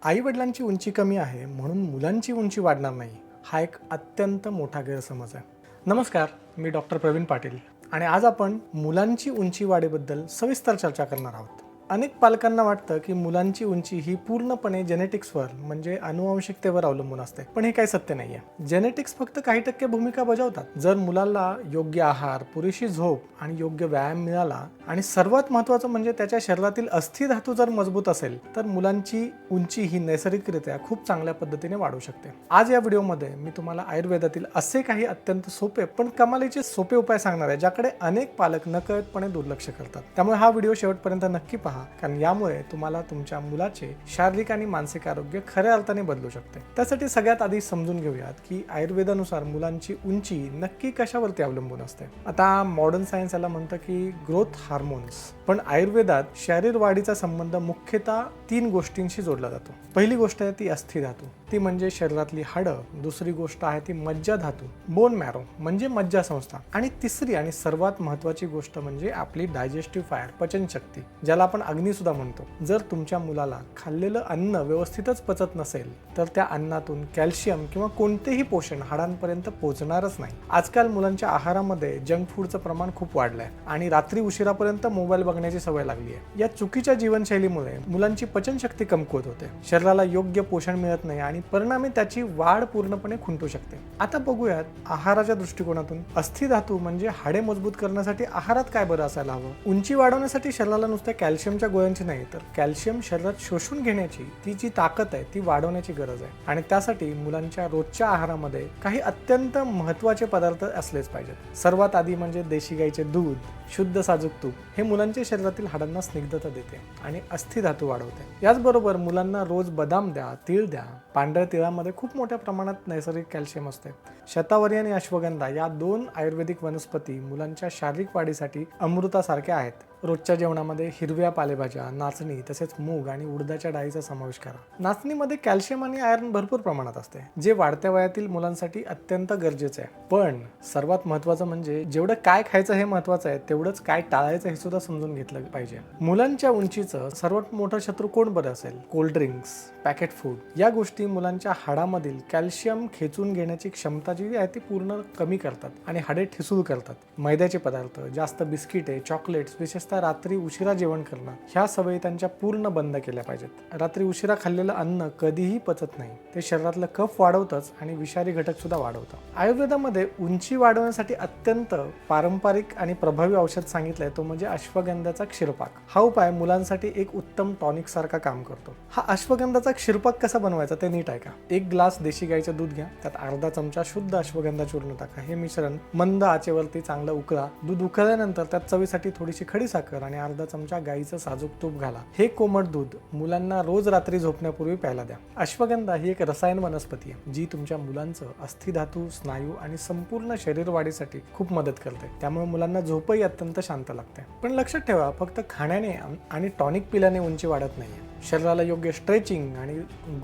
आई-वडिलांची उंची कमी आहे म्हणून मुलांची उंची वाढणार नाही, हा एक अत्यंत मोठा गैरसमज आहे. नमस्कार, मी डॉक्टर प्रवीण पाटील आणि आज आपण मुलांची उंची वाढीबद्दल सविस्तर चर्चा करणार आहोत. अनेक पालकांना वाटतं की मुलांची उंची ही पूर्णपणे जेनेटिक्सवर म्हणजे आनुवंशिकतेवर अवलंबून असते, पण हे काही सत्य नाहीये. जेनेटिक्स फक्त काही टक्के भूमिका बजावतात. जर मुलाला योग्य आहार, पुरेशी झोप आणि योग्य व्यायाम मिळाला आणि सर्वात महत्त्वाचं म्हणजे त्याच्या शरीरातील अस्थिधातू जर मजबूत असेल तर मुलांची उंची ही नैसर्गिकरित्या खूप चांगल्या पद्धतीने वाढू शकते. आज या व्हिडिओमध्ये मी तुम्हाला आयुर्वेदातील असे काही अत्यंत सोपे पण कमालीचे सोपे उपाय सांगणार आहे ज्याकडे अनेक पालक नकळतपणे दुर्लक्ष करतात. त्यामुळे हा व्हिडिओ शेवटपर्यंत नक्की पहा, कारण यामुळे तुम्हाला तुमच्या मुलाचे शारीरिक आणि मानसिक आरोग्य खऱ्या अर्थाने बदलू शकते. त्यासाठी सगळ्यात आधी समजून घेऊयात की आयुर्वेदानुसार मुलांची उंची नक्की कशावरती अवलंबून असते. आता मॉडर्न सायन्स याला म्हणतं की ग्रोथ हार्मोन्स, पण आयुर्वेदात शरीर वाढीचा संबंध मुख्यतः 3 गोष्टींशी जोडला जातो. पहिली गोष्ट आहे ती अस्थिधातू, ती म्हणजे शरीरातली हाडं. दुसरी गोष्ट आहे ती मज्जाधातू, बोन मॅरो म्हणजे मज्जासंस्था. आणि तिसरी आणि सर्वात महत्त्वाची गोष्ट म्हणजे आपली डायजेस्टिव्ह फायर, पचनशक्ती, ज्याला आपण अग्नी सुद्धा म्हणतो. जर तुमच्या मुलाला खाल्लेलं अन्न व्यवस्थितच पचत नसेल तर त्या अन्नातून कॅल्शियम किंवा कोणतेही पोषण हाडांपर्यंत पोहोचणारच नाही. आजकाल मुलांच्या आहारामध्ये जंक फूडचं प्रमाण खूप वाढलंय आणि रात्री उशिरापर्यंत मोबाईल बघण्याची सवय लागली आहे. या चुकीच्या जीवनशैलीमुळे मुलांची पचनशक्ती कमकुवत होते, शरीराला योग्य पोषण मिळत नाही आणि परिणामी त्याची वाढ पूर्णपणे खुंटू शकते. आता बघूयात आहाराच्या दृष्टिकोनातून. अस्थिधातू म्हणजे हाडे मजबूत करण्यासाठी आहारात काय बरं असायला हवं. उंची वाढवण्यासाठी शरीराला नुसत्या कॅल्शियमच्या गोळ्यांची नाही तर कॅल्शियम शरीरात शोषून घेण्याची ती जी ताकद आहे ती वाढवण्याची गरज आहे. आणि त्यासाठी मुलांच्या रोजच्या आहारामध्ये काही अत्यंत महत्त्वाचे पदार्थ असलेच पाहिजेत. सर्वात आधी म्हणजे देशी गाईचे दूध, शुद्ध साजूक तूप. हे मुलांच्या शरीरातील हाडांना स्निग्धता देते आणि अस्थिधातू वाढवते. याचबरोबर मुलांना रोज बदाम द्या, तीळ द्या. पांढऱ्या तिळामध्ये खूप मोठ्या प्रमाणात नैसर्गिक कॅल्शियम असते. शतावरी आणि अश्वगंधा या 2 आयुर्वेदिक वनस्पती मुलांच्या शारीरिक वाढीसाठी अमृतासारख्या आहेत. रोजच्या जेवणामध्ये हिरव्या पालेभाज्या, नाचणी तसेच मूग आणि उडदाच्या डाळीचा समावेश करा. नाचणीमध्ये कॅल्शियम आणि आयर्न भरपूर प्रमाणात असते, जे वाढत्या वयातील मुलांसाठी अत्यंत गरजेचे आहे. पण सर्वात महत्त्वाचं म्हणजे जेवढं काय खायचं हे महत्त्वाचं आहे, तेवढंच काय टाळायचं हे सुद्धा समजून घेतलं पाहिजे. मुलांच्या उंचीचं सर्वात मोठा शत्रू कोण बरं असेल? Cold drinks, packet food. या गोष्टी मुलांच्या हाडामधील कॅल्शियम खेचून घेण्याची क्षमता जी आहे ती पूर्ण कमी करतात आणि हाडे ठिसूळ करतात. मैद्याचे पदार्थ, जास्त बिस्किटे, चॉकलेट्स, विशेषतः रात्री उशिरा जेवण करणं, ह्या सवयी त्यांच्या पूर्ण बंद केल्या पाहिजेत. रात्री उशिरा खाल्लेलं अन्न कधीही पचत नाही, ते शरीरातलं कफ वाढवतंच आणि विषारी घटक सुद्धा वाढवतं. आयुर्वेदामध्ये उंची वाढवण्यासाठी अत्यंत पारंपरिक आणि प्रभावी औषध सांगितलंय, तो म्हणजे अश्वगंधाचा क्षीरपाक. हा उपाय मुलांसाठी एक उत्तम टॉनिक सारखा काम करतो. हा अश्वगंधाचा क्षीरपाक कसा बनवायचा ते नीट ऐका. 1 ग्लास देशी गाईचं दूध घ्या, त्यात अर्धा चमचा शुद्ध अश्वगंधा चूर्ण टाका. हे मिश्रण मंद आचेवरती चांगलं उकळा. दूध उकळल्यानंतर त्यात चवीसाठी थोडीशी खडी साखर आणि अर्धा चमचा गाईचं साजूक तूप घाला. हे कोमट दूध मुलांना रोज रात्री झोपण्यापूर्वी प्यायला द्या. अश्वगंधा ही एक रसायन वनस्पती आहे जी तुमच्या मुलांचं अस्थिधातू, स्नायू आणि संपूर्ण शरीर वाढीसाठी खूप मदत करते. त्यामुळे मुलांना झोपही अत्यंत शांत लागते. पण लक्षात ठेवा, फक्त खाण्याने आणि टॉनिक पिल्याने उंची वाढत नाहीये. शरीराला योग्य स्ट्रेचिंग आणि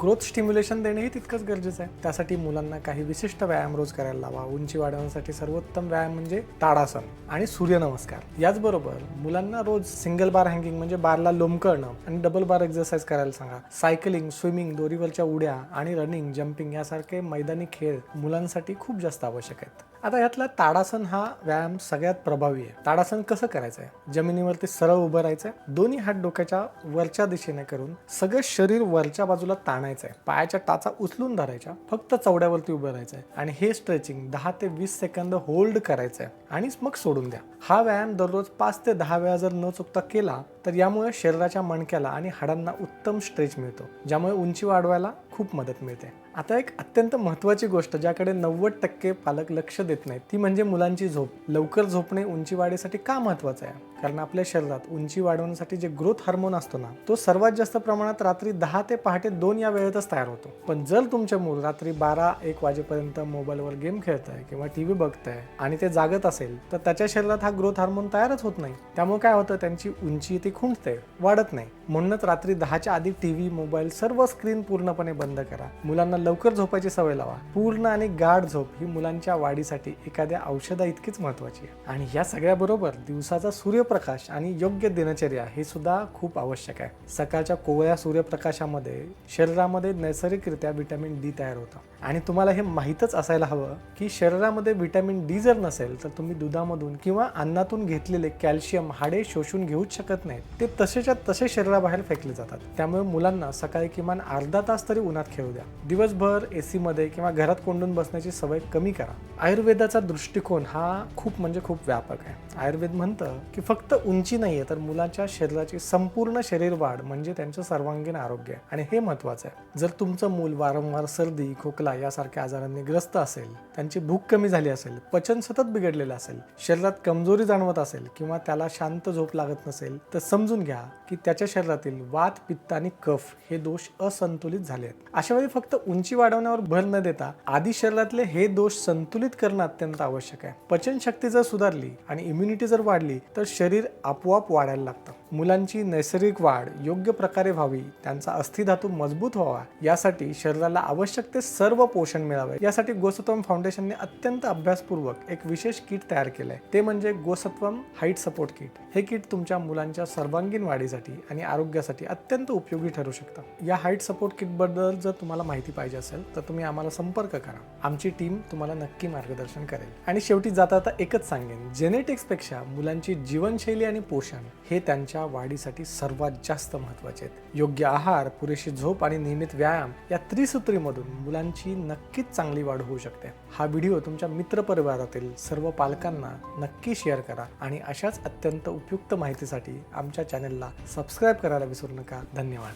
ग्रोथ स्टिम्युलेशन देणेही तितकंच गरजेचं आहे. त्यासाठी मुलांना काही विशिष्ट व्यायाम रोज करायला लावा. उंची वाढवण्यासाठी सर्वोत्तम व्यायाम म्हणजे ताडासन आणि सूर्यनमस्कार. याचबरोबर मुलांना रोज सिंगल बार हँगिंग म्हणजे बारला लोंबकळणं आणि डबल बार एक्सरसाइज करायला सांगा. सायकलिंग, स्विमिंग, दोरीवरच्या उड्या आणि रनिंग, जम्पिंग यासारखे मैदानी खेळ मुलांसाठी खूप जास्त आवश्यक आहेत. आता यातला ताडासन हा व्यायाम सगळ्यात प्रभावी आहे. ताडासन कसं करायचं आहे? जमिनीवरती सरळ उभं राहायचं आहे. दोन्ही हात डोक्याच्या वरच्या दिशेने करून सगळं शरीर वरच्या बाजूला ताणायचं आहे. पायाच्या टाचा उचलून धरायच्या, फक्त चवड्यावरती उभं राहायचं आहे आणि हे स्ट्रेचिंग 10 ते 20 सेकंद होल्ड करायचं आहे आणि मग सोडून द्या. हा व्यायाम दररोज 5 ते 10 वेळा जर न चुकता केला तर यामुळे शरीराच्या मणक्याला आणि हाडांना उत्तम स्ट्रेच मिळतो, ज्यामुळे उंची वाढवायला खूप मदत मिळते. आता एक अत्यंत महत्त्वाची गोष्ट ज्याकडे 90% पालक लक्ष देत नाहीत ती म्हणजे मुलांची झोप. लवकर झोपणे उंची वाढीसाठी का महत्त्वाचं आहे? कारण आपल्या शरीरात उंची वाढवण्यासाठी जे ग्रोथ हार्मोन असतो ना, तो सर्वात जास्त प्रमाणात रात्री 10 ते पहाटे 2 या वेळेतच तयार होतो. पण जर तुमचे मूल रात्री 12-1 वाजेपर्यंत मोबाईलवर गेम खेळतंय किंवा टीव्ही बघतंय आणि ते जागत असेल तर त्याच्या शरीरात हा ग्रोथ हार्मोन तयारच होत नाही. त्यामुळे काय होतं, त्यांची उंची ती खुंटते, वाढत नाही. म्हणूनच रात्री 10च्या आधी टीव्ही, मोबाईल सर्व स्क्रीन पूर्णपणे बंद करा. मुलांना लवकर झोपायची सवय लावा. पूर्ण आणि गाढ झोप ही मुलांच्या वाढीसाठी एखाद्या औषधा इतकीच महत्त्वाची आहे. आणि या सगळ्याबरोबर दिवसाचा सूर्यप्रकाश आणि योग्य दिनचर्या हे सुद्धा खूप आवश्यक आहे. सकाळच्या कोवळ्या सूर्यप्रकाशामध्ये शरीरामध्ये नैसर्गिकरित्या व्हिटॅमिन डी तयार होतं. आणि तुम्हाला हे माहीतच असायला हवं की शरीरामध्ये व्हिटॅमिन डी जर नसेल तर तुम्ही दुधामधून किंवा अन्नातून घेतलेले कॅल्शियम हाडे शोषून घेऊच शकत नाहीत. ते तसेच्या तसे शरीराबाहेर फेकले जातात. त्यामुळे मुलांना सकाळी किमान अर्धा तास तरी उन्हात खेळू द्या. दिवसभर एसी मध्ये किंवा घरात कोंडून बसण्याची सवय कमी करा. आयुर्वेदाचा दृष्टिकोन हा खूप व्यापक आहे. आयुर्वेद म्हणतं की फक्त उंची नाहीये तर मुलाच्या शरीराची संपूर्ण शरीर वाढ म्हणजे त्यांचं सर्वांगीण आरोग्य आणि हे महत्त्वाचं आहे. जर तुमचं मूल वारंवार सर्दी, खोकला यासारख्या आजारांनी ग्रस्त असेल, त्यांची भूक कमी झाली असेल, पचन सतत बिघडलेलं असेल, शरीरात कमजोरी जाणवत असेल किंवा त्याला शांत झोप लागत नसेल तर समजून घ्या की त्याच्या शरीरातील वात, पित्त आणि कफ हे दोष असंतुलित झाले आहेत. अशा वेळी फक्त उंची वाढवण्यावर भर न देता आधी शरीरातले हे दोष संतुलित करणं अत्यंत आवश्यक आहे. पचनशक्ती जर सुधारली आणि इम्युनिटी जर वाढली तर शरीर आपोआप वाढायला लागतं. मुलांची नैसर्गिक वाढ योग्य प्रकारे व्हावी, त्यांचा अस्थिधातू मजबूत व्हावा यासाठी शरीराला आवश्यक ते सर्व पोषण मिळावे यासाठी गोसत्वम फाउंडेशनने अत्यंत अभ्यासपूर्वक एक विशेष किट तयार केलंय. ते म्हणजे गोसत्वम हाईट सपोर्ट किट. हे किट तुमच्या मुलांच्या सर्वांगीण वाढीसाठी आणि आरोग्यासाठी अत्यंत उपयोगी ठरू शकतं. या हाईट सपोर्ट किट बद्दल जर तुम्हाला माहिती पाहिजे असेल तर तुम्ही आम्हाला संपर्क करा. आमची टीम तुम्हाला नक्की मार्गदर्शन करेल. आणि शेवटी जाता एकच सांगेन, जेनेटिक्स पेक्षा मुलांची जीवनशैली आणि पोषण हे त्यांच्या वाढीसाठी सर्वात जास्त महत्त्वाचे आहेत. योग्य आहार, पुरेशी झोप आणि नियमित व्यायाम या त्रिसूत्रीमधून मुलांची नक्कीच चांगली वाढ होऊ शकते. हा व्हिडिओ तुमच्या मित्रपरिवारातील सर्व पालकांना नक्की शेअर करा आणि अशाच अत्यंत उपयुक्त माहितीसाठी आमच्या चॅनेलला सबस्क्राईब करायला विसरू नका. धन्यवाद.